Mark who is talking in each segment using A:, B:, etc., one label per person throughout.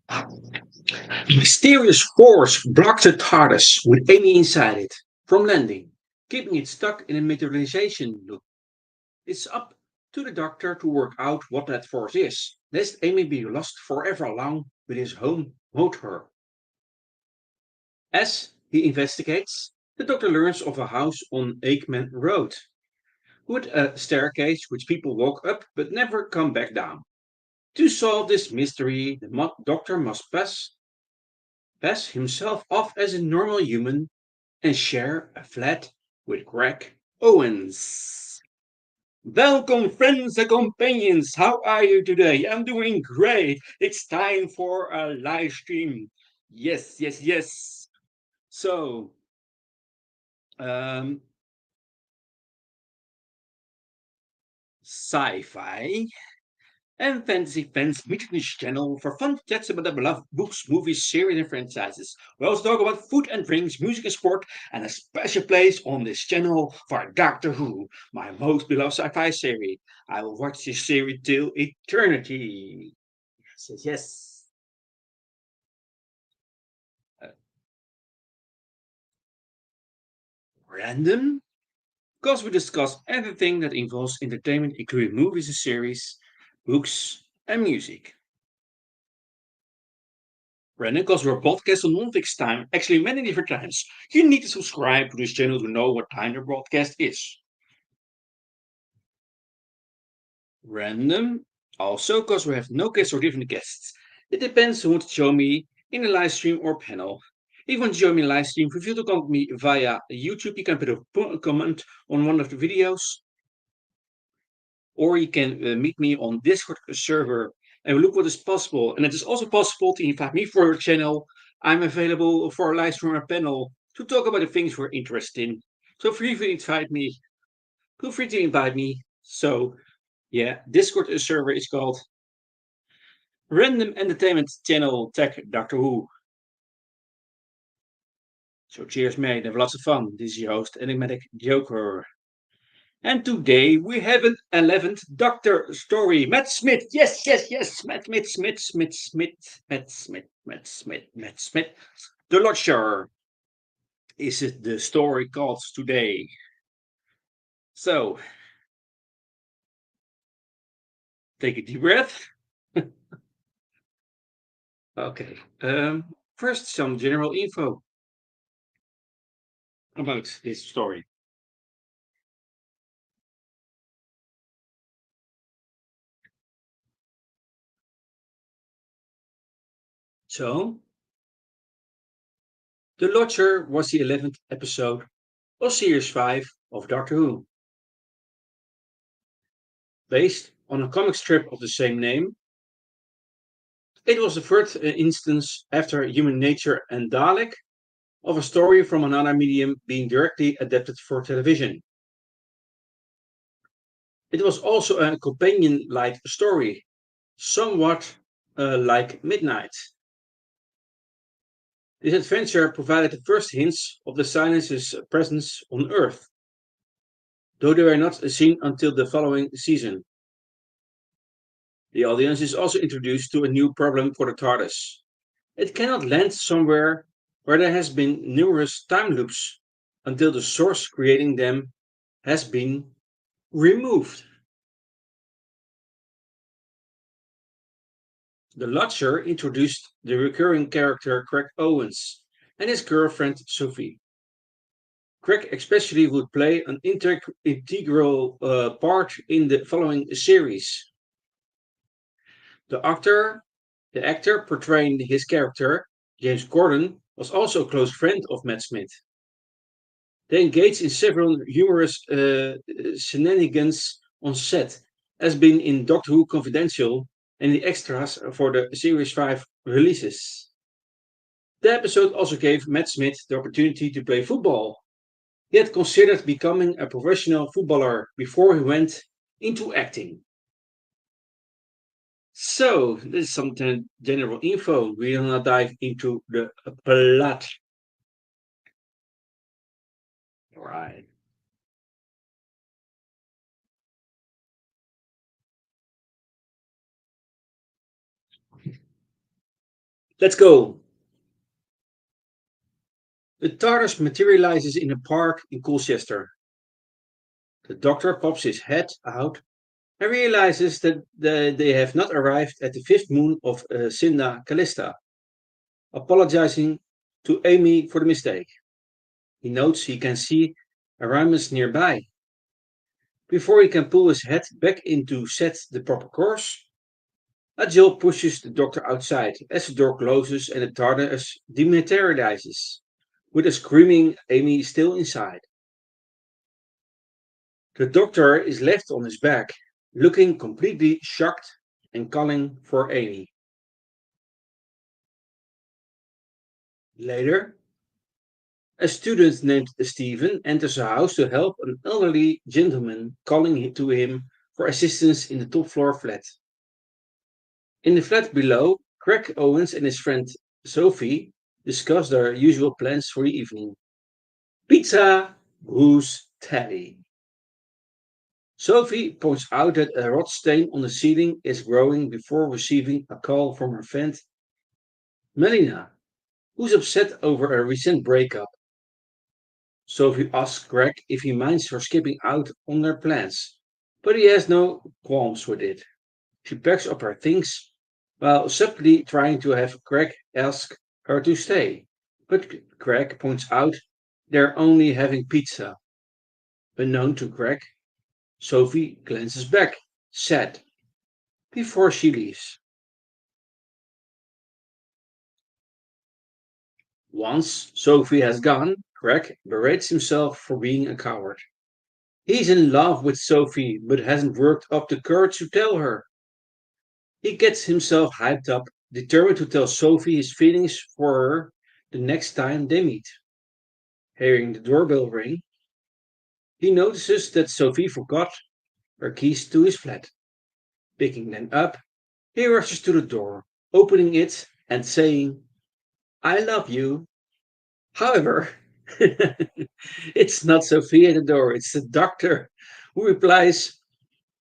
A: A mysterious force blocked the TARDIS with Amy inside it from landing, keeping it stuck in a materialization loop. It's up to the Doctor to work out what that force is, lest Amy be lost forever along with his home motor. As he investigates, the Doctor learns of a house on Aikman Road, with a staircase which people walk up but never come back down. To solve this mystery, the Doctor must pass himself off as a normal human and share a flat with Greg Owens. Welcome, friends and companions. How are you today? I'm doing great. It's time for a live stream. Yes, yes, yes. So, um, sci-fi and fantasy fans meet in this channel for fun chats about their beloved books, movies, series, and franchises. We also talk about food and drinks, music and sport, and a special place on this channel for Doctor Who, my most beloved sci-fi series. I will watch this series till eternity. Yes, yes, yes. Uh, Random? Because we discuss everything that involves entertainment, including movies and series, books, and music. Brandon, because we're broadcast on non-fixed time, actually many different times. You need to subscribe to this channel to know what time the broadcast is. Random, also because we have no guests or different guests. It depends who wants to show me in a live stream or panel. If you want to join me in a live stream, feel free to contact me via YouTube. You can put a comment on one of the videos, or you can meet me on Discord server and look what is possible. And it is also possible to invite me for your channel. I'm available for a live stream or panel to talk about the things we're interested in. So feel free to invite me. So yeah, Discord server is called Random Entertainment Channel Tech Doctor Who. So cheers mate, have lots of fun. This is your host, Enigmatic Joker. And today we have an 11th Doctor story. Matt Smith. Yes, yes, yes. Matt Smith, Smith, Smith, Smith, Matt Smith, Matt Smith, Matt Smith. The Lodger is it the story called today. So take a deep breath. Okay. First, some general info about this story. So, The Lodger was the 11th episode of Series 5 of Doctor Who, based on a comic strip of the same name. It was the first instance after Human Nature and Dalek of a story from another medium being directly adapted for television. It was also a companion-like story, somewhat like Midnight. This adventure provided the first hints of the Silence's presence on Earth, though they were not seen until the following season. The audience is also introduced to a new problem for the TARDIS. It cannot land somewhere where there has been numerous time loops until the source creating them has been removed. The Lodger introduced the recurring character Craig Owens and his girlfriend Sophie. Craig especially would play an integral part in the following series. The actor, the actor portraying his character, James Gordon, was also a close friend of Matt Smith. They engaged in several humorous shenanigans on set, as been in Doctor Who Confidential and the extras for the Series 5 releases. The episode also gave Matt Smith the opportunity to play football. He had considered becoming a professional footballer before he went into acting. So, this is some general info. We will now dive into the plot. Right. Let's go. The TARDIS materializes in a park in Colchester. The Doctor pops his head out and realizes that they have not arrived at the fifth moon of Cinda Callista, apologizing to Amy for the mistake. He notes he can see Aramis nearby. Before he can pull his head back in to set the proper course, Agil pushes the Doctor outside as the door closes and the TARDIS dematerializes, with a screaming Amy still inside. The Doctor is left on his back, looking completely shocked and calling for Amy. Later, a student named Stephen enters the house to help an elderly gentleman calling to him for assistance in the top floor flat. In the flat below, Craig Owens and his friend Sophie discuss their usual plans for the evening. Pizza, who's Teddy? Sophie points out that a rot stain on the ceiling is growing before receiving a call from her friend Melina, who's upset over a recent breakup. Sophie asks Greg if he minds her skipping out on their plans, but he has no qualms with it. She packs up her things while subtly trying to have Greg ask her to stay. But Greg points out they're only having pizza. Unknown to Greg, Sophie glances back, sad, before she leaves. Once Sophie has gone, Greg berates himself for being a coward. He's in love with Sophie, but hasn't worked up the courage to tell her. He gets himself hyped up, determined to tell Sophie his feelings for her the next time they meet. Hearing the doorbell ring, he notices that Sophie forgot her keys to his flat. Picking them up, he rushes to the door, opening it and saying, I love you. However, it's not Sophie at the door, it's the doctor who replies,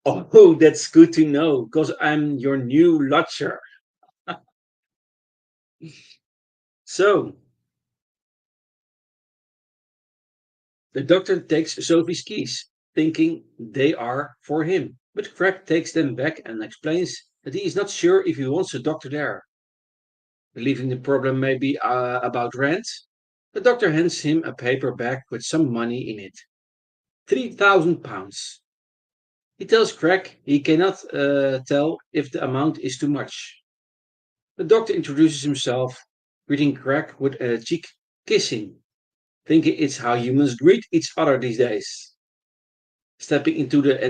A: oh, that's good to know, because I'm your new lodger. So, the doctor takes Sophie's keys, thinking they are for him. But Craig takes them back and explains that he is not sure if he wants the doctor there. Believing the problem may be about rent, the doctor hands him a paper bag with some money in it. £3,000. He tells Craig he cannot tell if the amount is too much. The doctor introduces himself, greeting Craig with a cheek kissing, thinking it's how humans greet each other these days. Stepping into the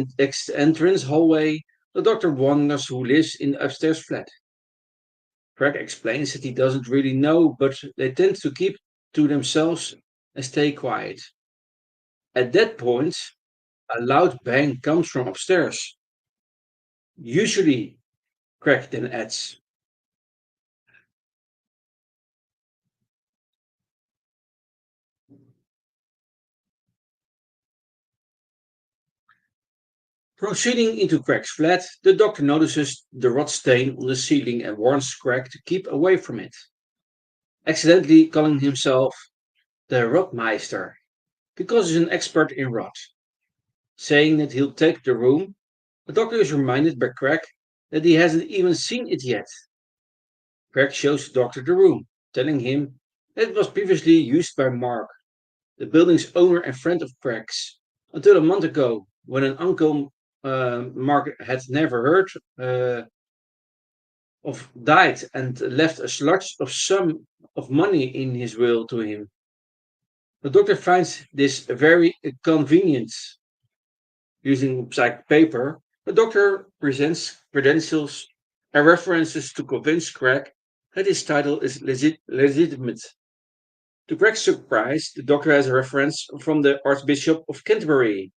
A: entrance hallway, the doctor wonders who lives in the upstairs flat. Craig explains that he doesn't really know, but they tend to keep to themselves and stay quiet. At that point, a loud bang comes from upstairs. Usually, Craig then adds, proceeding into Craig's flat, the doctor notices the rot stain on the ceiling and warns Craig to keep away from it, accidentally calling himself the Rotmeister because he's an expert in rot. Saying that he'll take the room, the doctor is reminded by Craig that he hasn't even seen it yet. Craig shows the doctor the room, telling him that it was previously used by Mark, the building's owner and friend of Craig's, until a month ago when an uncle Mark had never heard of died and left a sludge of sum of money in his will to him. The doctor finds this very convenient. Using psych paper, the doctor presents credentials and references to convince Craig that his title is legitimate. To Craig's surprise, the doctor has a reference from the Archbishop of Canterbury.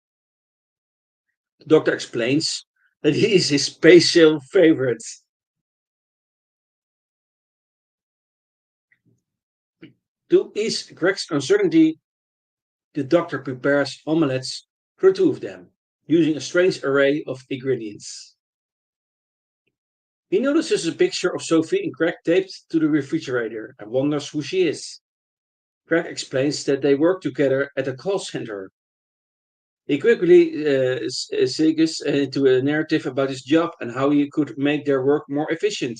A: The doctor explains that he is his special favorite. To ease Craig's uncertainty, the doctor prepares omelets for two of them, using a strange array of ingredients. He notices a picture of Sophie and Craig taped to the refrigerator and wonders who she is. Craig explains that they work together at a call center. He quickly segues into a narrative about his job and how he could make their work more efficient.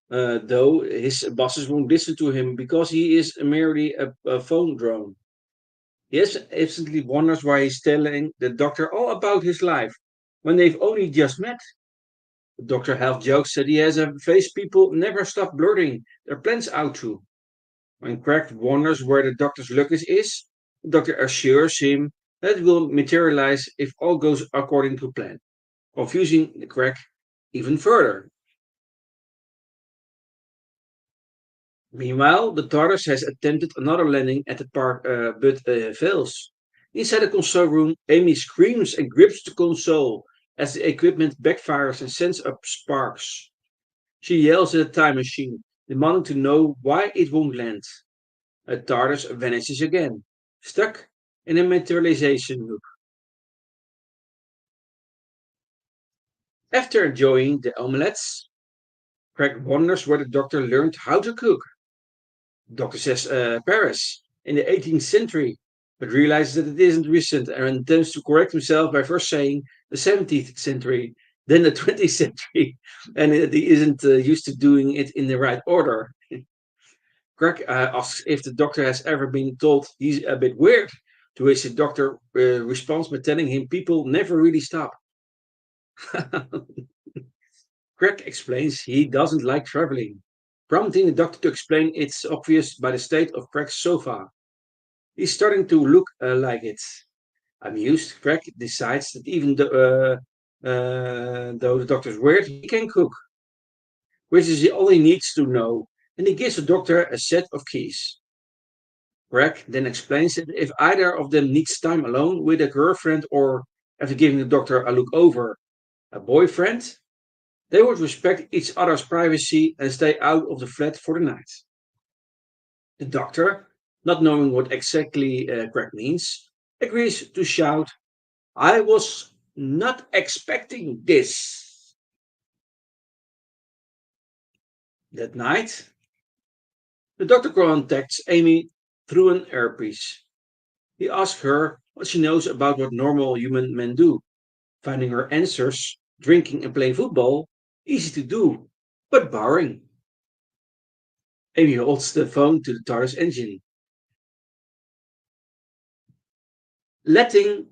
A: Though his bosses won't listen to him because he is merely a phone drone. He instantly wonders why he's telling the doctor all about his life when they've only just met. The doctor half jokes that he has a face people never stop blurting their plans out to. When Craig wonders where the doctor's luggage is, the doctor assures him that it will materialize if all goes according to plan, confusing Craig even further. Meanwhile, the TARDIS has attempted another landing at the park, but fails. Inside the console room, Amy screams and grips the console as the equipment backfires and sends up sparks. She yells at the time machine, demanding to know why it won't land. The TARDIS vanishes again, stuck in a materialization loop. After enjoying the omelettes, Craig wonders where the doctor learned how to cook. Doctor says Paris in the 18th century, but realizes that it isn't recent and intends to correct himself by first saying the 17th century, then the 20th century, and he isn't used to doing it in the right order. Greg asks if the doctor has ever been told he's a bit weird, to which the doctor responds by telling him people never really stop. Greg explains he doesn't like traveling, prompting the doctor to explain it's obvious by the state of Greg's sofa. He's starting to look like it. Amused, Greg decides that even though the doctor's weird, he can cook, which is all he needs to know, and he gives the doctor a set of keys. Greg then explains that if either of them needs time alone with a girlfriend or after giving the doctor a look over, a boyfriend, they would respect each other's privacy and stay out of the flat for the night. The doctor, not knowing what exactly Greg means, agrees to shout, I was not expecting this. That night, the doctor contacts Amy through an earpiece. He asks her what she knows about what normal human men do, finding her answers, drinking and playing football, easy to do, but boring. Amy holds the phone to the TARDIS engine, letting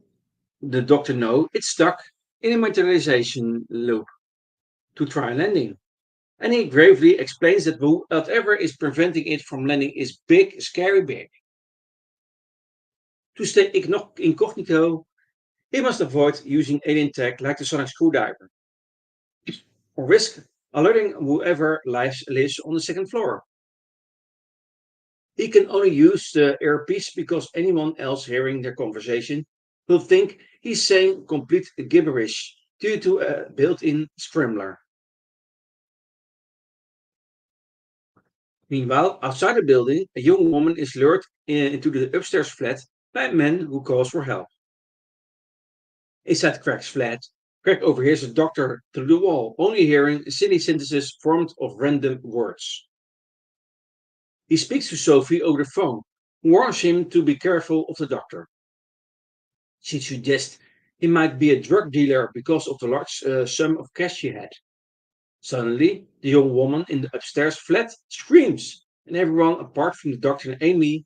A: the doctor know it's stuck in a materialization loop to try landing. And he gravely explains that whatever is preventing it from landing is big, scary big. To stay incognito, he must avoid using alien tech like the sonic screwdriver, or risk alerting whoever lives on the second floor. He can only use the earpiece because anyone else hearing their conversation will think he's saying complete gibberish due to a built-in scrambler. Meanwhile, outside the building, a young woman is lured into the upstairs flat by a man who calls for help. Inside Craig's flat, Craig overhears the doctor through the wall, only hearing silly sentences formed of random words. He speaks to Sophie over the phone, who warns him to be careful of the doctor. She suggests he might be a drug dealer because of the large sum of cash she had. Suddenly, the young woman in the upstairs flat screams, and everyone apart from the doctor and Amy,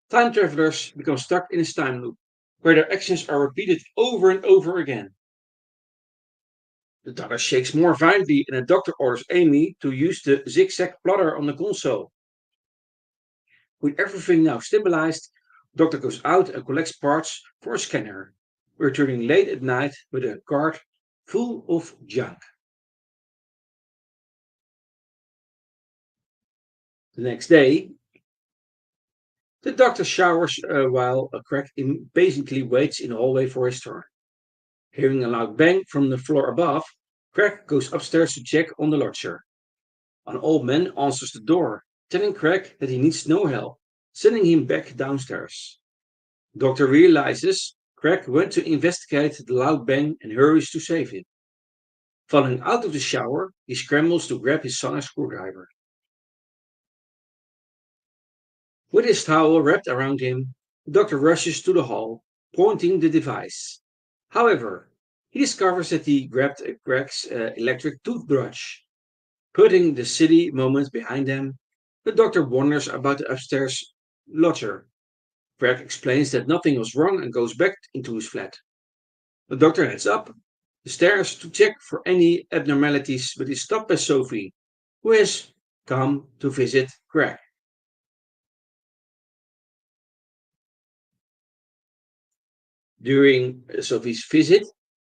A: time travelers, become stuck in a time loop, where their actions are repeated over and over again. The doctor shakes more violently, and the doctor orders Amy to use the zigzag plotter on the console. With everything now stabilized, the doctor goes out and collects parts for a scanner, returning late at night with a cart full of junk. The next day, the doctor showers while a Craig impatiently waits in the hallway for his turn. Hearing a loud bang from the floor above, Craig goes upstairs to check on the lodger. An old man answers the door, telling Craig that he needs no help, sending him back downstairs. The doctor realizes Craig went to investigate the loud bang and hurries to save him. Falling out of the shower, he scrambles to grab his sonic screwdriver. With his towel wrapped around him, the doctor rushes to the hall, pointing the device. However, he discovers that he grabbed Greg's electric toothbrush. Putting the silly moments behind them, the doctor wonders about the upstairs lodger. Greg explains that nothing was wrong and goes back into his flat. The doctor heads up the stairs to check for any abnormalities, but is stopped by Sophie, who has come to visit Greg. During Sophie's visit,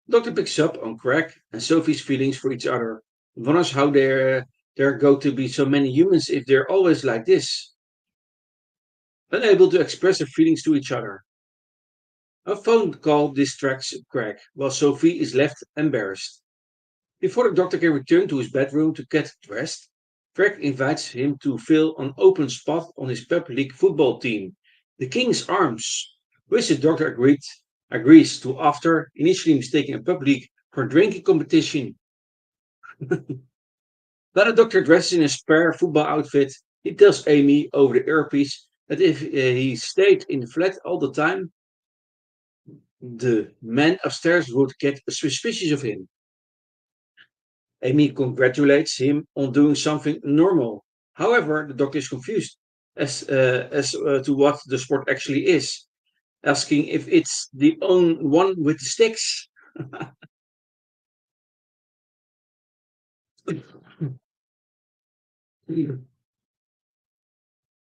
A: Doctor picks up on Greg and Sophie's feelings for each other and wonders how there are going to be so many humans if they're always like this, unable to express their feelings to each other. A phone call distracts Greg, while Sophie is left embarrassed. Before the doctor can return to his bedroom to get dressed, Greg invites him to fill an open spot on his pep league football team, the King's Arms, which the doctor agrees to after initially mistaking a pub league for a drinking competition. While the doctor dresses in a spare football outfit, he tells Amy over the earpiece that if he stayed in the flat all the time, the man upstairs would get suspicious of him. Amy congratulates him on doing something normal. However, the doctor is confused as to what the sport actually is, asking if it's the own one with the sticks.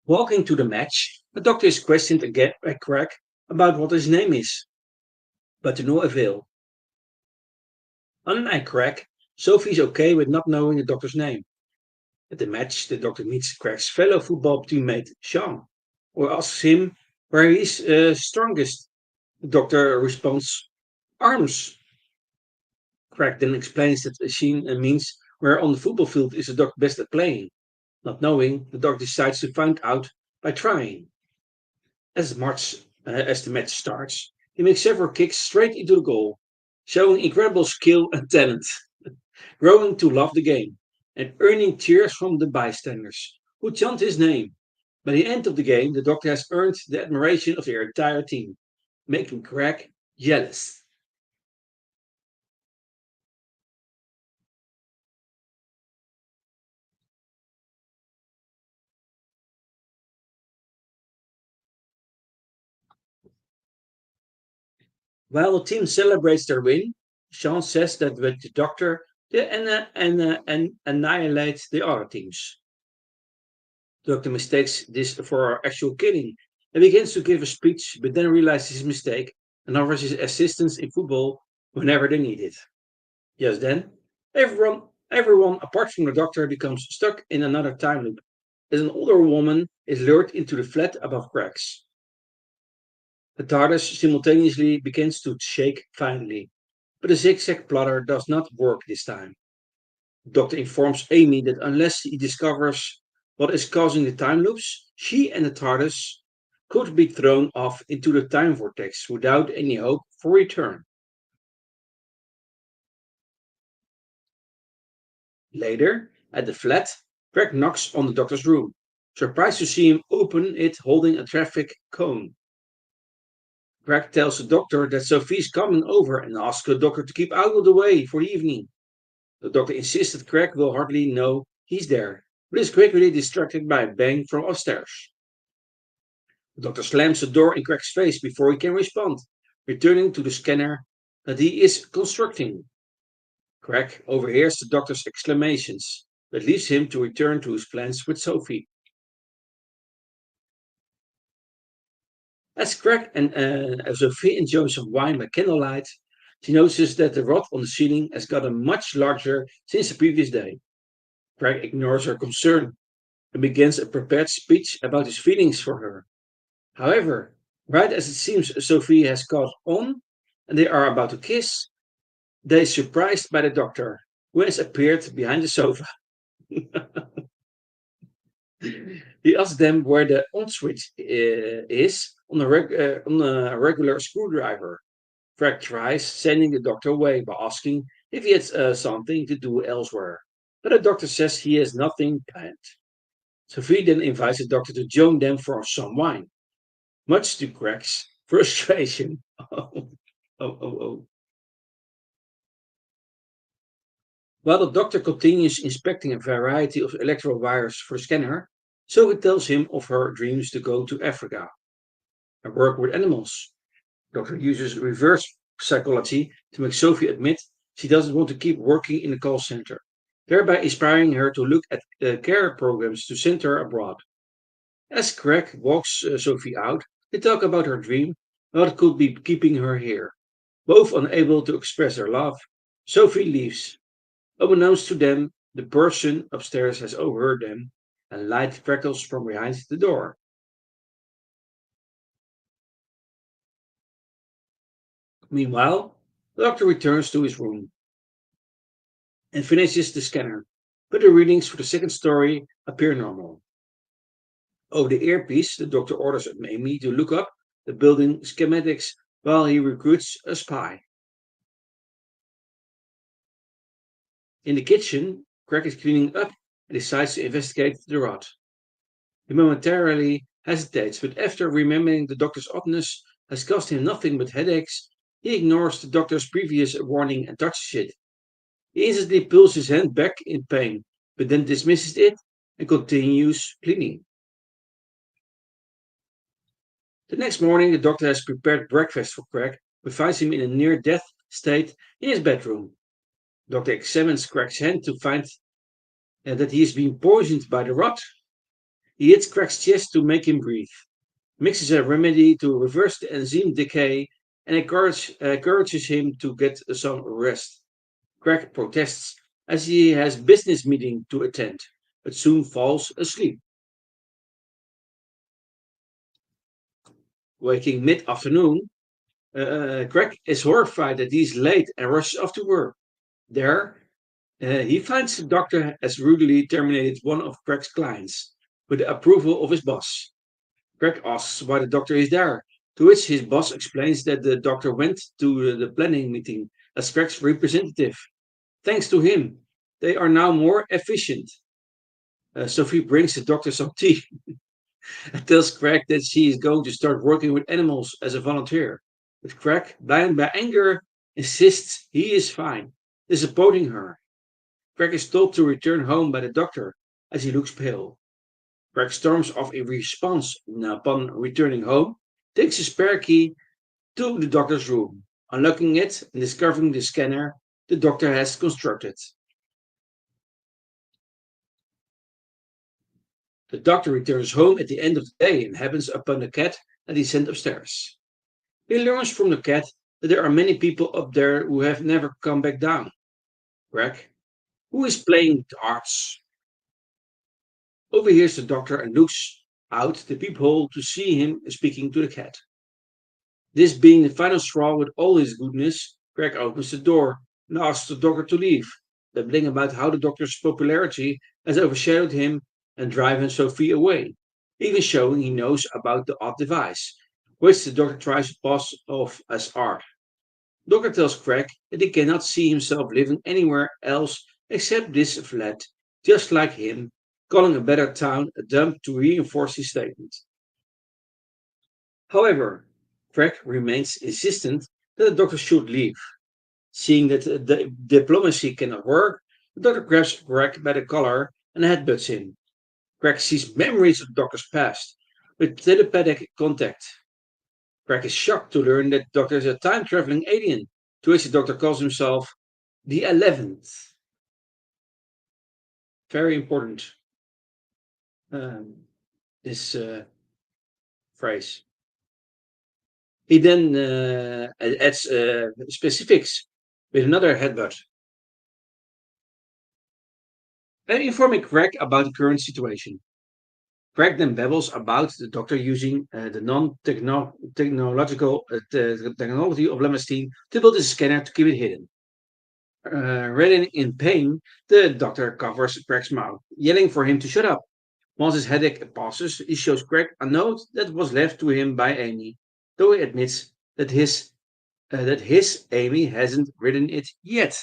A: Walking to the match, the doctor is questioned again by Craig about what his name is, but to no avail. Unlike Craig, Sophie is okay with not knowing the doctor's name. At the match, the doctor meets Craig's fellow football teammate, Sean, or asks him where he's strongest. The doctor responds, arms. Craig then explains that Sheen means where on the football field is the doctor best at playing. Not knowing, the doctor decides to find out by trying. As the match starts, he makes several kicks straight into the goal, showing incredible skill and talent, growing to love the game, and earning cheers from the bystanders, who chant his name. By the end of the game, the doctor has earned the admiration of their entire team, making Craig jealous. While the team celebrates their win, Sean says that with the doctor, they annihilate the other teams. The doctor mistakes this for actual killing and begins to give a speech, but then realizes his mistake and offers his assistance in football whenever they need it. Just then, everyone apart from the doctor becomes stuck in another time loop as an older woman is lured into the flat above cracks. The TARDIS simultaneously begins to shake violently, but the zigzag plotter does not work this time. The doctor informs Amy that unless he discovers what is causing the time loops, she and the TARDIS could be thrown off into the time vortex without any hope for return. Later, at the flat, Greg knocks on the doctor's room, surprised to see him open it holding a traffic cone. Greg tells the doctor that Sophie's coming over and asks the doctor to keep out of the way for the evening. The doctor insists that Greg will hardly know he's there, but is quickly distracted by a bang from upstairs. The doctor slams the door in Greg's face before he can respond, returning to the scanner that he is constructing. Greg overhears the doctor's exclamations, but leaves him to return to his plans with Sophie. As Greg and Sophie enjoy some wine by candlelight, she notices that the rod on the ceiling has gotten much larger since the previous day. Greg ignores her concern and begins a prepared speech about his feelings for her. However, right as it seems Sophie has caught on and they are about to kiss, they are surprised by the doctor, who has appeared behind the sofa. He asks them where the on switch is on a regular screwdriver. Greg tries sending the doctor away by asking if he has something to do elsewhere. But the doctor says he has nothing planned. Sophie then invites the doctor to join them for some wine, much to Greg's frustration. Oh. While the doctor continues inspecting a variety of electrical wires for a scanner, Sophie tells him of her dreams to go to Africa and work with animals. Doctor uses reverse psychology to make Sophie admit she doesn't want to keep working in a call center, thereby inspiring her to look at care programs to send her abroad. As Craig walks Sophie out, they talk about her dream and what could be keeping her here. Both unable to express their love, Sophie leaves. Unbeknownst to them, the person upstairs has overheard them, and light crackles from behind the door. Meanwhile, the doctor returns to his room and finishes the scanner, but the readings for the second story appear normal. Over the earpiece, the doctor orders Amy to look up the building schematics while he recruits a spy. In the kitchen, Craig is cleaning up and decides to investigate the rot. He momentarily hesitates, but after remembering the doctor's oddness has caused him nothing but headaches, he ignores the doctor's previous warning and touches it. He instantly pulls his hand back in pain, but then dismisses it and continues cleaning. The next morning, the doctor has prepared breakfast for Craig, but finds him in a near death state in his bedroom. The doctor examines Craig's hand to find that he is being poisoned by the rot. He hits Craig's chest to make him breathe, mixes a remedy to reverse the enzyme decay, and encourages him to get some rest. Craig protests as he has business meeting to attend, but soon falls asleep. Waking mid-afternoon, Craig is horrified that he is late and rushes off to work. There, he finds the doctor has rudely terminated one of Craig's clients with the approval of his boss. Craig asks why the doctor is there, to which his boss explains that the doctor went to the planning meeting as Craig's representative. Thanks to him, they are now more efficient. Sophie brings the doctor some tea and tells Craig that she is going to start working with animals as a volunteer. But Craig, blind by anger, insists he is fine, disappointing her. Craig is told to return home by the doctor as he looks pale. Craig storms off in response and upon returning home, takes a spare key to the doctor's room, unlocking it and discovering the scanner the doctor has constructed. The doctor returns home at the end of the day and happens upon the cat that he sent upstairs. He learns from the cat that there are many people up there who have never come back down. Craig, who is playing darts, overhears the doctor and looks out the peephole to see him speaking to the cat. This being the final straw with all his goodness, Craig opens the door and asks the doctor to leave, babbling about how the doctor's popularity has overshadowed him and driven Sophie away, even showing he knows about the odd device, which the doctor tries to pass off as art. Doctor tells Craig that he cannot see himself living anywhere else except this flat, just like him, calling a better town a dump to reinforce his statement. However, Craig remains insistent that the doctor should leave. Seeing that the diplomacy cannot work, the doctor grabs Craig by the collar and headbutts him. Craig sees memories of the doctor's past with telepathic contact. Craig is shocked to learn that the doctor is a time traveling alien, to which the doctor calls himself the 11th. Very important, um, this phrase. He then adds specifics with another headbutt, informing Craig about the current situation. Craig then babbles about the doctor using the non-technological technology of Lemastine to build a scanner to keep it hidden. Reading in pain, the doctor covers Craig's mouth, yelling for him to shut up. Once his headache passes, he shows Craig a note that was left to him by Amy, though he admits that his Amy hasn't written it yet.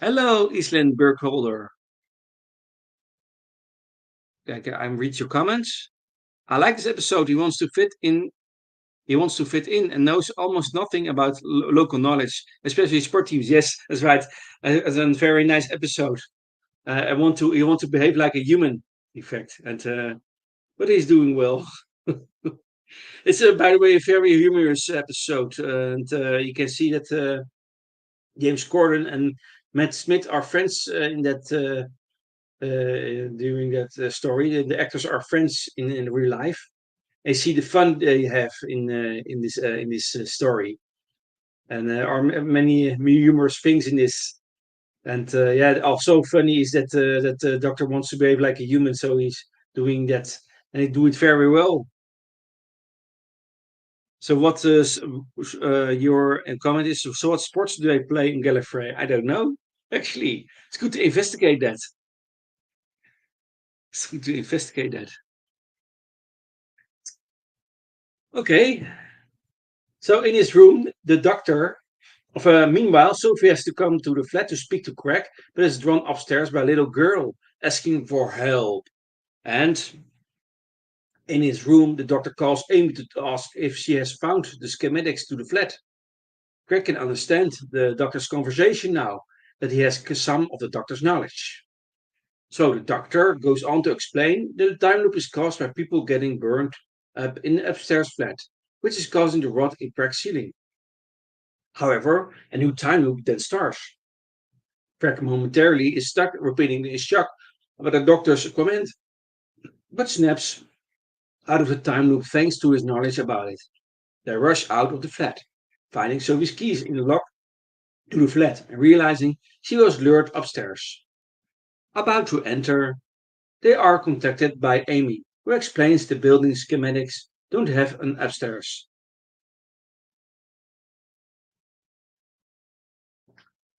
A: Hello, Island Burkholder. I read your comments. I like this episode. He wants to fit in. He wants to fit in and knows almost nothing about local knowledge, especially sport teams. Yes, that's right. It's a very nice episode. I want to. You want to behave like a human, in fact, and but he's doing well. It's by the way a very humorous episode, and you can see that James Corden and Matt Smith are friends in that during that story. The actors are friends in real life. I see the fun they have in this story, and there are many humorous things in this. And yeah, also funny is that the doctor wants to behave like a human, so he's doing that, and he do it very well. So what your comment is? So what sports do they play in Gallifrey? I don't know. Actually, it's good to investigate that. It's good to investigate that. Okay. So in his room, the doctor. Meanwhile, Sophie has to come to the flat to speak to Craig, but is drawn upstairs by a little girl asking for help. And in his room, the doctor calls Amy to ask if she has found the schematics to the flat. Craig can understand the doctor's conversation now, that he has some of the doctor's knowledge. So the doctor goes on to explain that the time loop is caused by people getting burned up in the upstairs flat, which is causing the rot in Craig's ceiling. However, a new time loop then starts. Craig momentarily is stuck, repeating his shock about the doctor's comment, but snaps out of the time loop thanks to his knowledge about it. They rush out of the flat, finding Sophie's keys in the lock to the flat and realizing she was lured upstairs. About to enter, they are contacted by Amy, who explains the building schematics don't have an upstairs.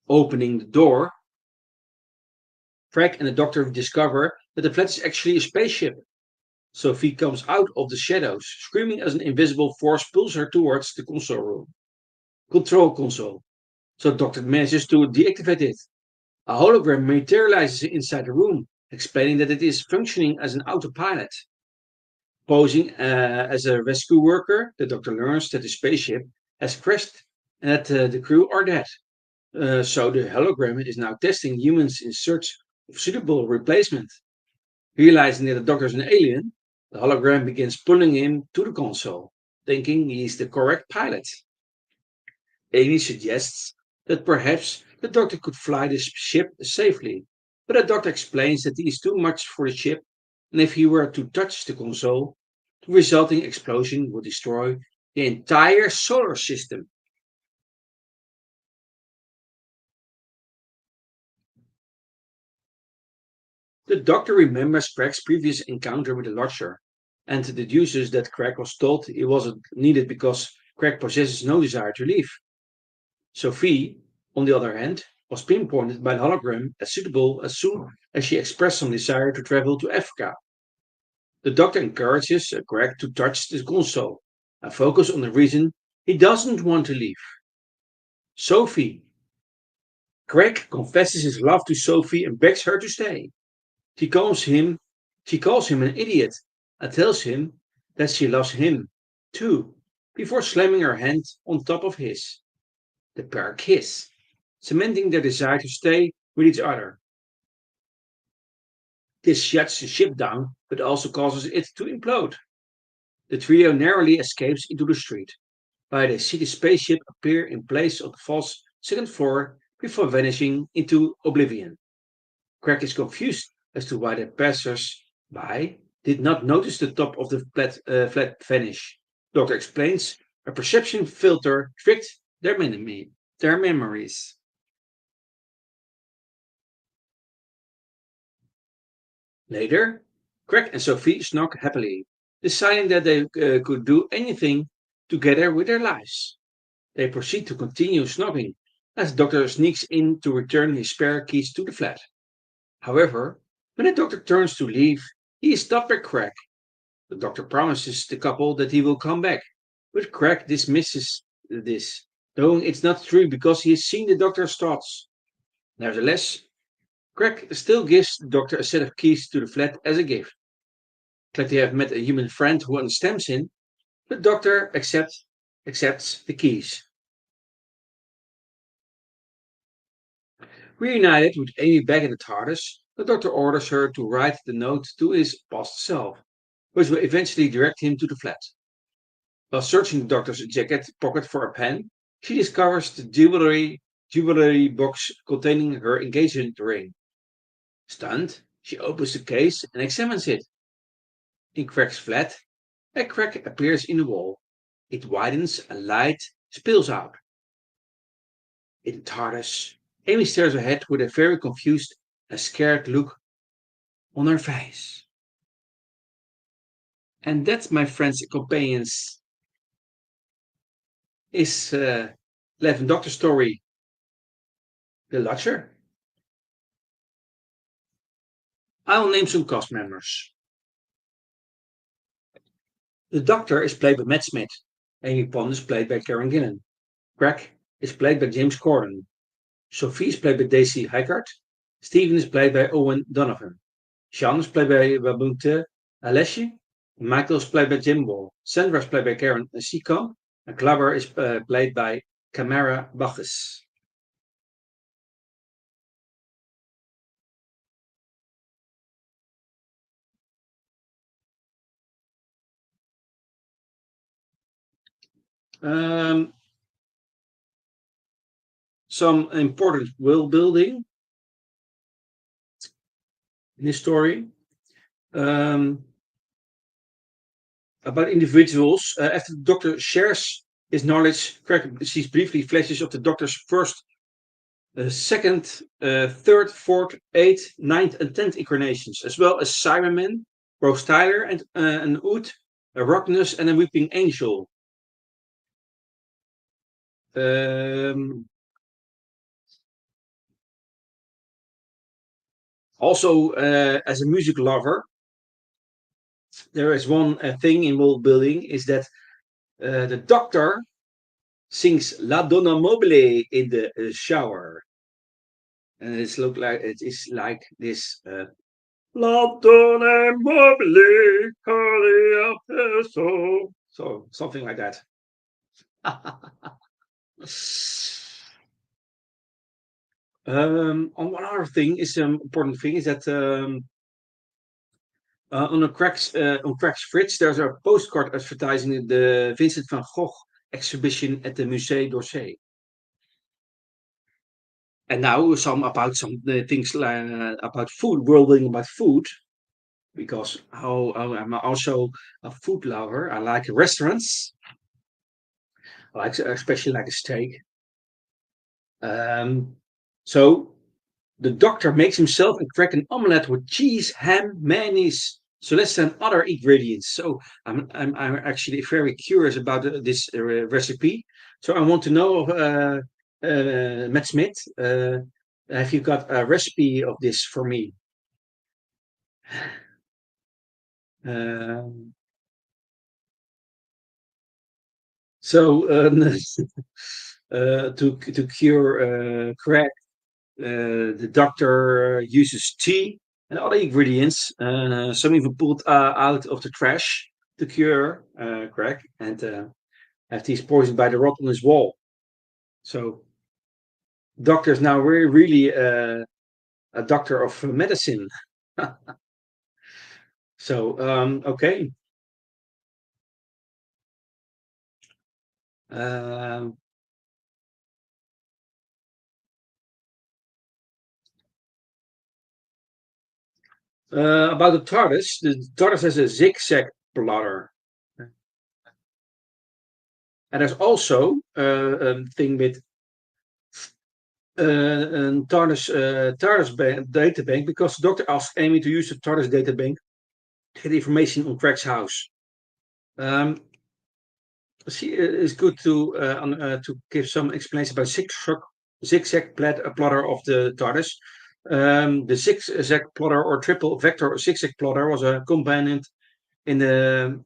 A: Opening the door, Craig and the doctor discover that the flat is actually a spaceship. Sophie comes out of the shadows, screaming as an invisible force pulls her towards the control console. So Doctor manages to deactivate it. A hologram materializes inside the room, explaining that it is functioning as an autopilot. Posing as a rescue worker, the Doctor learns that the spaceship has crashed and that the crew are dead. So the hologram is now testing humans in search of suitable replacement. Realizing that the Doctor is an alien, the hologram begins pulling him to the console, thinking he is the correct pilot. Amy suggests that perhaps the Doctor could fly the ship safely, but the Doctor explains that he is too much for the ship, and if he were to touch the console, the resulting explosion would destroy the entire solar system. The Doctor remembers Craig's previous encounter with the Lodger and deduces that Craig was told he wasn't needed because Craig possesses no desire to leave. Sophie, on the other hand, was pinpointed by the hologram as suitable as soon as she expressed some desire to travel to Africa. The Doctor encourages Craig to touch the console and focus on the reason he doesn't want to leave. Sophie. Craig confesses his love to Sophie and begs her to stay. She calls him she calls him an idiot and tells him that she loves him too, before slamming her hand on top of his. The pair kiss, cementing their desire to stay with each other. This shuts the ship down, but also causes it to implode. The trio narrowly escapes into the street, where they see the spaceship appear in place of the false second floor before vanishing into oblivion. Craig is confused as to why the passers-by did not notice the top of the flat vanish. Doctor explains a perception filter tricked their memories. Later, Craig and Sophie snog happily, deciding that they could do anything together with their lives. They proceed to continue snogging as the Doctor sneaks in to return his spare keys to the flat. However, when the Doctor turns to leave, he is stopped by Craig. The Doctor promises the couple that he will come back, but Craig dismisses this, knowing it's not true because he has seen the Doctor's thoughts. Nevertheless, Craig still gives the Doctor a set of keys to the flat as a gift. Glad to have met a human friend who understands him, the Doctor accepts the keys. Reunited with Amy back in the TARDIS, the Doctor orders her to write the note to his past self, which will eventually direct him to the flat. While searching the Doctor's jacket pocket for a pen, she discovers the jewelry box containing her engagement ring. Stunned, she opens the case and examines it. In Craig's flat, a crack appears in the wall. It widens and light spills out. In the TARDIS, Amy stares ahead with a very confused and scared look on her face. And that, my friends and companions, is 11th Doctor story, The Lodger. I'll name some cast members. The Doctor is played by Matt Smith. Amy Pond is played by Karen Gillan. Craig is played by James Corden. Sophie is played by Daisy Haggard. Stephen is played by Owen Donovan. Sean is played by Babunte Alessi. Michael is played by Jim Wall. Sandra is played by Karen Seacombe. And Clubber is played by Camara Bacchus. Some important world building in this story. About individuals. After the Doctor shares his knowledge, Craig sees briefly flashes of the Doctor's first, second, third, fourth, eighth, ninth, and 10th incarnations, as well as Cybermen, Rose Tyler, and an Ood, a Rockness, and a Weeping Angel. Also, as a music lover, there is one thing in world building is that the Doctor sings La Donna Mobile in the shower, and it is like this. La Donna Mobile, so something like that. On one other thing is important thing is that on Craig's fridge there's a postcard advertising the Vincent van Gogh exhibition at the Musée d'Orsay. And now some things about food, worlding about food, because I'm also a food lover. I like restaurants. I like especially like a steak. So the Doctor makes himself and Craig an omelette with cheese, ham, mayonnaise, celeste, and other ingredients. So I'm actually very curious about this recipe. So I want to know, Matt Smith, have you got a recipe of this for me? So to cure Craig, the Doctor uses tea and other ingredients. Some even pulled out of the trash to cure Craig, and after he's poisoned by the rot on his wall. So Doctor is now really a doctor of medicine. So okay. Um, about the TARDIS has a zigzag plotter. And there's also a thing with TARDIS databank, because the Doctor asked Amy to use the TARDIS databank to get information on Craig's house. It's good to give some explanation about zigzag plotter of the TARDIS. The zigzag plotter or triple vector zigzag plotter was a component in the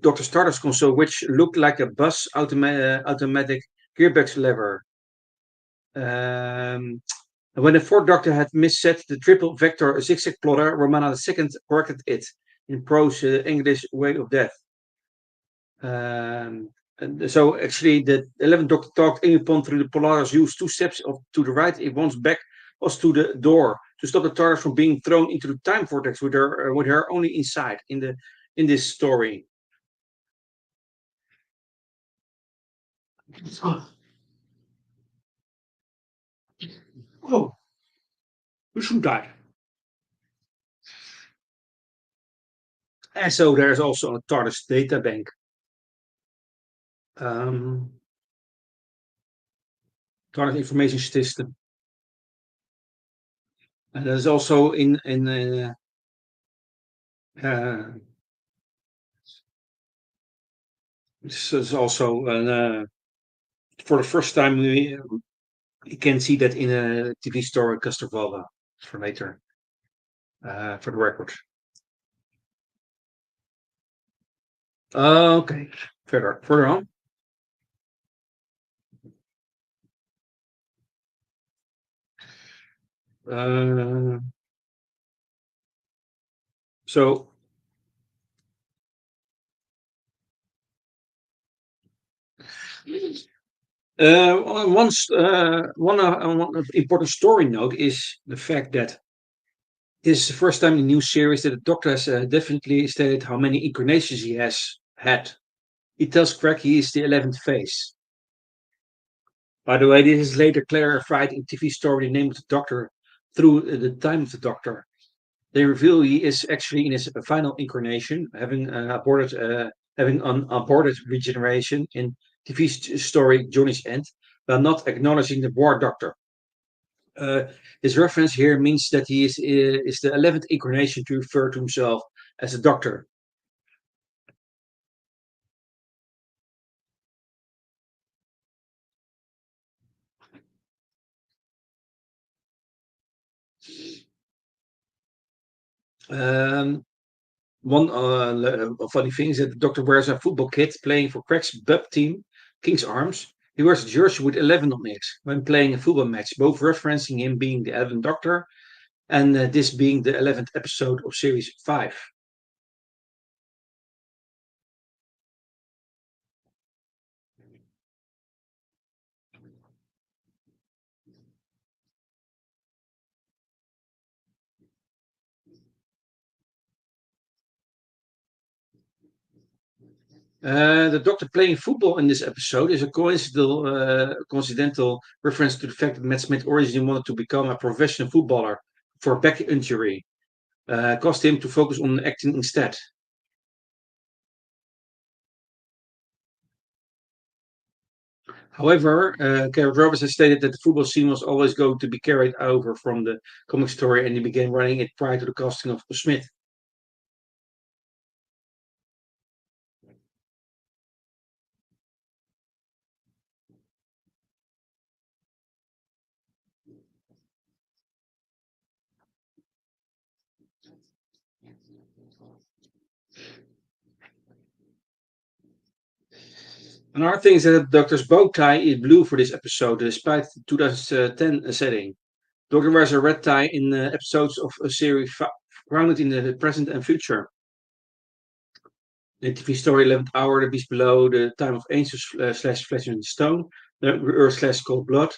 A: Doctor's TARDIS console, which looked like a bus automatic gearbox lever. Um, when the fourth Doctor had misset the triple vector zigzag plotter, Romana II corrected it in prose English way of death. And so actually, the 11th Doctor talked Amy through the Polaris used two steps to the right, if once back was to the door to stop the TARDIS from being thrown into the time vortex with her only inside in this story. Oh, we should die. And so there's also a TARDIS data bank. Um, TARDIS information system. And there's also uh, this is also for the first time we can see that in a TV story, Castrovalva, for later, for the record. Okay, further on. Uh, so one important story note is the fact that this is the first time in the new series that the Doctor has definitely stated how many incarnations he has had. He tells Craig he is the 11th phase. By the way, this is later clarified in TV story The Name of the Doctor through the time of the Doctor. They reveal he is actually in his final incarnation, having an aborted regeneration in TV story Johnny's End, while not acknowledging the War Doctor. His reference here means that he is the 11th incarnation to refer to himself as a Doctor. Um, One funny thing is that the Doctor wears a football kit playing for Craig's bub team, King's Arms. He wears a jersey with 11 on it when playing a football match, both referencing him being the 11th Doctor and this being the 11th episode of Series 5. The Doctor playing football in this episode is a coincidental reference to the fact that Matt Smith originally wanted to become a professional footballer for a back injury, caused him to focus on acting instead. However, Garrett Roberts has stated that the football scene was always going to be carried over from the comic story, and he began writing it prior to the casting of Smith. Another thing is that the Doctor's bow tie is blue for this episode, despite the 2010 setting. Doctor wears a red tie in episodes of a series grounded in the present and future. The TV story 11th Hour, The Beast Below, The Time of Angels slash Flesh and Stone, The Earth slash Cold Blood,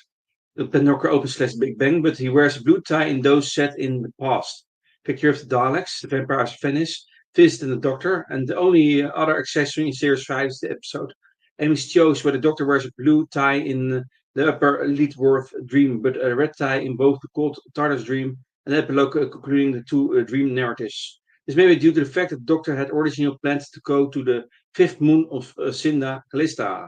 A: The Pandora Open slash Big Bang, but he wears a blue tie in those set in the past. Picture of the Daleks, The Vampires of Venice, Visit and the Doctor, and the only other accessory in Series 5 is the episode Amy's Choice, where the Doctor wears a blue tie in the Upper Leetworth Dream, but a red tie in both the Cold TARDIS Dream and the epilogue concluding the two dream narratives. This may be due to the fact that the Doctor had originally planned to go to the fifth moon of Cinda Calista.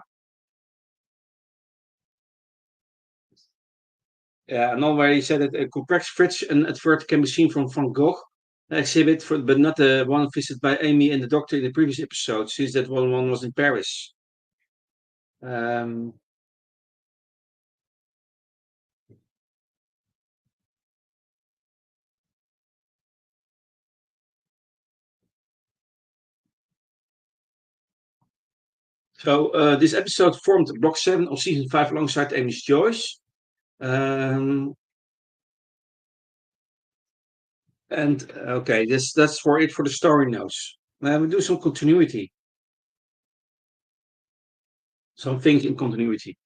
A: Yeah, and already said that a complex fridge and advert can be seen from Van Gogh exhibit, but not the one visited by Amy and the Doctor in the previous episode, since that one was in Paris. Um, so this episode formed Block 7 of Season 5 alongside Amy's Choice. Um, and okay, that's for it for the story notes. We do some continuity, some things in continuity.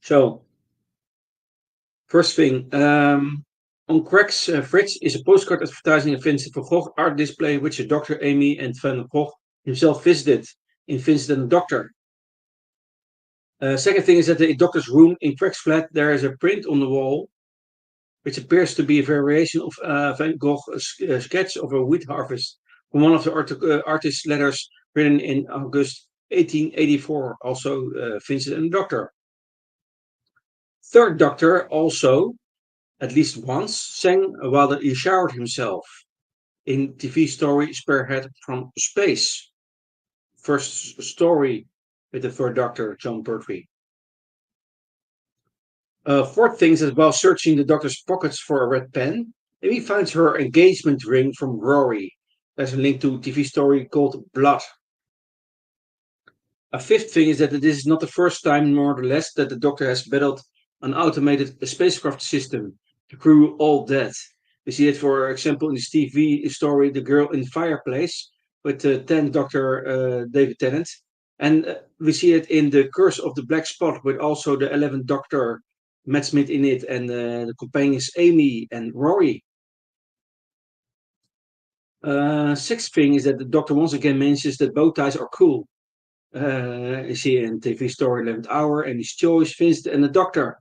A: So first thing, on Craig's fridge is a postcard advertising a Vincent van Gogh art display, which a Dr. Amy and Van Gogh himself visited in Vincent and the Doctor. Second thing is that the doctor's room in Craig's flat, there is a print on the wall, which appears to be a variation of Van Gogh's sketch of a wheat harvest from one of the artist's letters written in August 1884, also Vincent and the Doctor. Third Doctor also, at least once, sang while he showered himself in TV story Spearhead from Space. First story with the third Doctor, John Pertwee. Fourth thing is that while searching the Doctor's pockets for a red pen, Amy finds her engagement ring from Rory. There's a link to a TV story called Blood. A fifth thing is that this is not the first time, nor the less, that the Doctor has battled an automated spacecraft system. The crew all dead. We see it, for example, in this TV story, The Girl in the Fireplace, with 10th Doctor David Tennant. And we see it in The Curse of the Black Spot, with also the 11th Doctor Matt Smith in it, and the companions Amy and Rory. Sixth thing is that the Doctor once again mentions that bow ties are cool. You see in TV story 11th Hour, Amy's Choice, Vincent and the Doctor.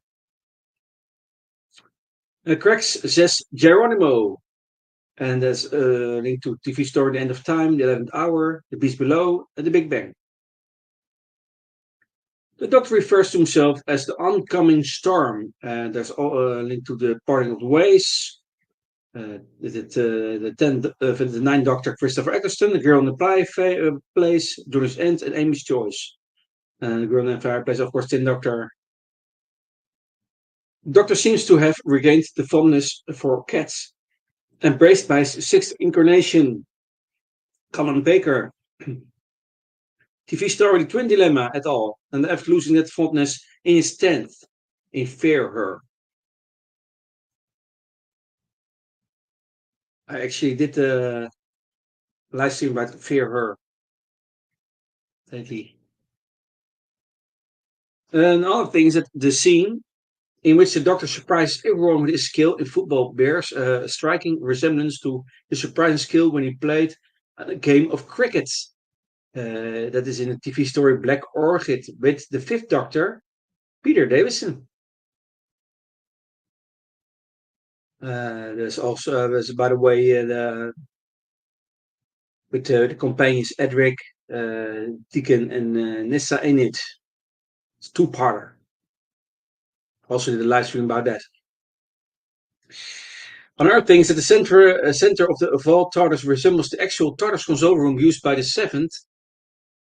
A: Craig says Geronimo, and that's linked to TV story The End of Time, The 11th Hour, The Beast Below, and The Big Bang. The Doctor refers to himself as the oncoming storm, and there's a link to the parting of the ways. The ninth Doctor, Christopher Eccleston, The Girl in the Place, Journey's End, and Amy's Choice. The Girl in the Fireplace, of course, 10th Doctor. Doctor seems to have regained the fondness for cats, embraced by his sixth incarnation, Colin Baker. TV story The Twin Dilemma et al. And after losing that fondness in his 10th, in Fear Her. I actually did a live stream about Fear Her lately. Another thing is that the scene in which the Doctor surprises everyone with his skill in football bears a striking resemblance to the surprising skill when he played a game of cricket. That is in the TV story Black Orchid with the fifth Doctor, Peter Davison. There's also, by the way, with the companions Edric, Deacon, and Nissa in it. It's two-parter. Also did a live stream about that. Another thing is that the center of the evolved TARDIS resembles the actual TARDIS console room used by the seventh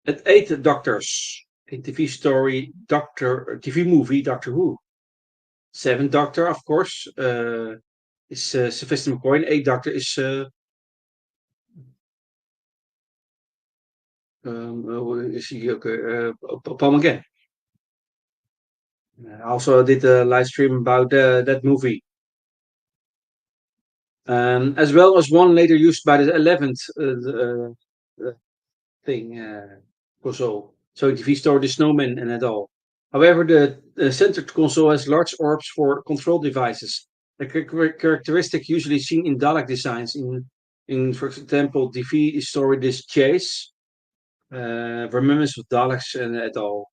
A: and eighth Doctors in TV story TV movie Doctor Who. Seventh Doctor, of course, is Sylvester McCoy, and eighth Doctor is Paul McGann. I also did a live stream about that movie. As well as one later used by the 11th console. So TV store the Snowman and it all. However, the centered console has large orbs for control devices. A characteristic usually seen in Dalek designs. For example, TV story this Chase, Remembrance of Daleks and et al.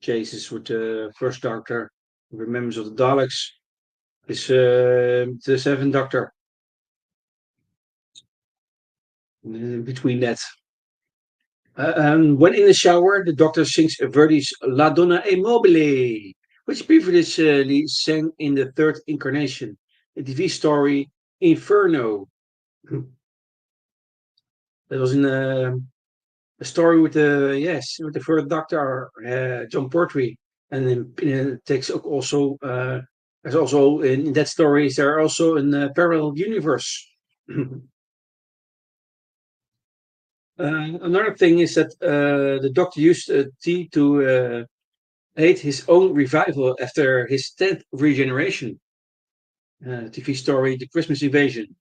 A: Chases with the first Doctor. Remembrance of the Daleks is the seventh Doctor. Between that. When in the shower, the Doctor sings Verdi's La Donna e Mobile, which previously sang in the third incarnation, the TV story Inferno. That was in a story with the third Doctor, John Pertwee, and then it takes also there's also in that story is there also a parallel universe. Another thing is that the Doctor used tea to aid his own revival after his 10th regeneration. TV story The Christmas Invasion.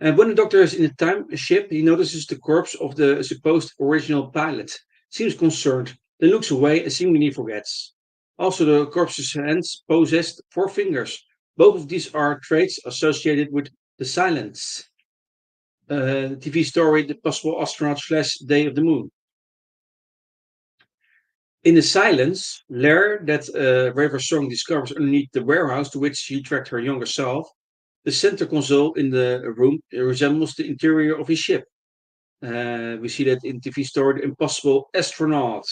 A: And when the Doctor is in the time ship, he notices the corpse of the supposed original pilot. Seems concerned, then looks away and seemingly forgets. Also, the corpse's hands possessed 4 fingers. Both of these are traits associated with the silence. TV story The Possible Astronaut slash Day of the Moon. In the silence lair that Raver Song discovers underneath the warehouse to which she tracked her younger self, the center console in the room resembles the interior of his ship. We see that in TV story The Impossible Astronaut.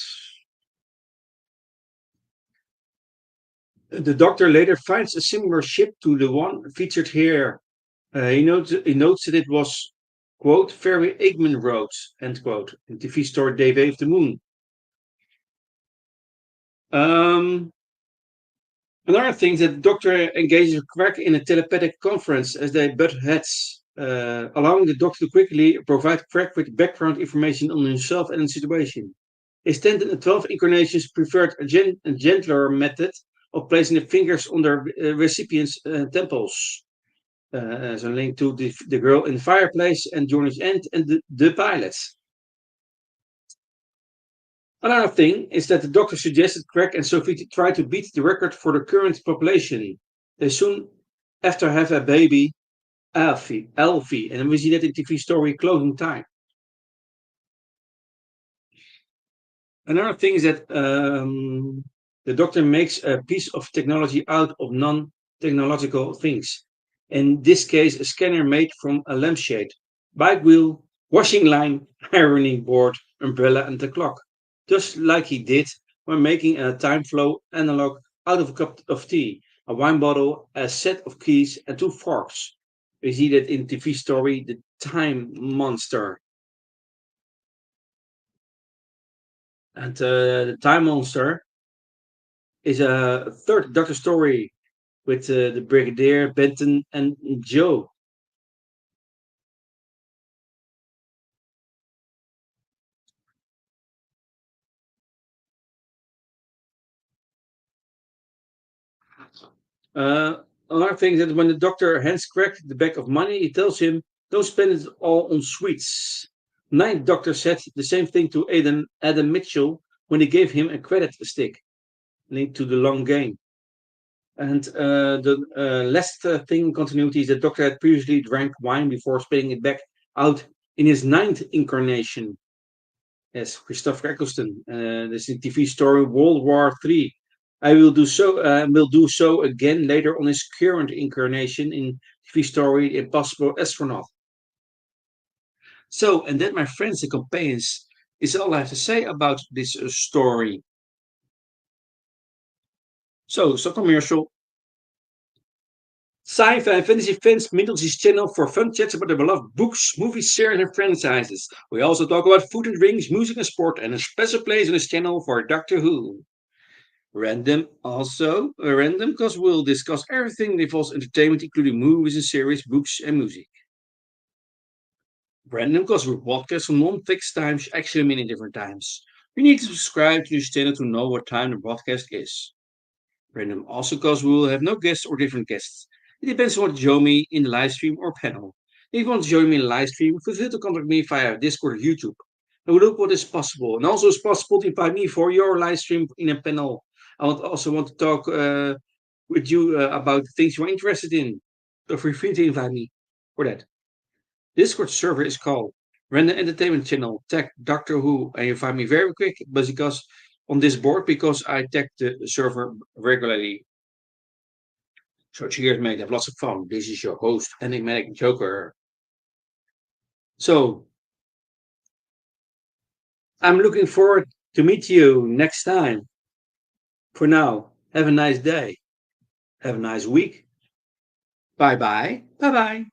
A: The Doctor later finds a similar ship to the one featured here. He notes that it was, quote, Ferry Eggman wrote, end quote, in TV story Day of the Moon. Um, Another thing is that the Doctor engages Quark in a telepathic conference as they butt heads, allowing the Doctor to quickly provide Quark with background information on himself and the situation. His 10 and 12 incarnations preferred a gentler method of placing the fingers on their recipients' temples. As a link to the girl in the fireplace and Journey's End and the pilots. Another thing is that the doctor suggested Craig and Sophie to try to beat the record for the current population. They soon after have a baby, Alfie, and we see that in TV story Closing Time. Another thing is that the doctor makes a piece of technology out of non-technological things. In this case, a scanner made from a lampshade, bike wheel, washing line, ironing board, umbrella, and the clock. Just like he did when making a time flow analog out of a cup of tea, a wine bottle, a set of keys, and 2 forks. We see that in TV story The Time Monster. And the Time Monster is a third Doctor story with the Brigadier, Benton, and Joe. Uh, Another thing is that when the Doctor hands Craig the bag of money, he tells him, don't spend it all on sweets. Ninth Doctor said the same thing to Adam Mitchell when he gave him a credit stick linked to the long game. And the last thing in continuity is that Doctor had previously drank wine before spitting it back out in his ninth incarnation. Yes, Christopher Eccleston. This is TV story World War III. I will do so again later on his current incarnation in TV story Impossible Astronaut. So, and that, my friends and companions, is all I have to say about this story. So commercial. Sci-Fi Fantasy fans middles this channel for fun chats about their beloved books, movies, series, and franchises. We also talk about food and drinks, music and sport, and a special place on this channel for Doctor Who. Random because we'll discuss everything that involves entertainment, including movies and series, books, and music. Random because we broadcast from non-fixed times, actually many different times. You need to subscribe to this channel to know what time the broadcast is. Random also because we will have no guests or different guests. It depends on what you join me in the live stream or panel. If you want to join me in the live stream, feel free to contact me via Discord or YouTube. And we'll look what is possible. And also it's possible to invite me for your live stream in a panel. Also want to talk with you about the things you're interested in. So feel free to invite me for that. Discord server is called Random Entertainment Channel. Tag Doctor Who, and you find me very quick because on this board because I tag the server regularly. So cheers, mate. Have lots of fun. This is your host, Enigmatic Joker. So I'm looking forward to meet you next time. For now, have a nice day. Have a nice week. Bye bye. Bye bye.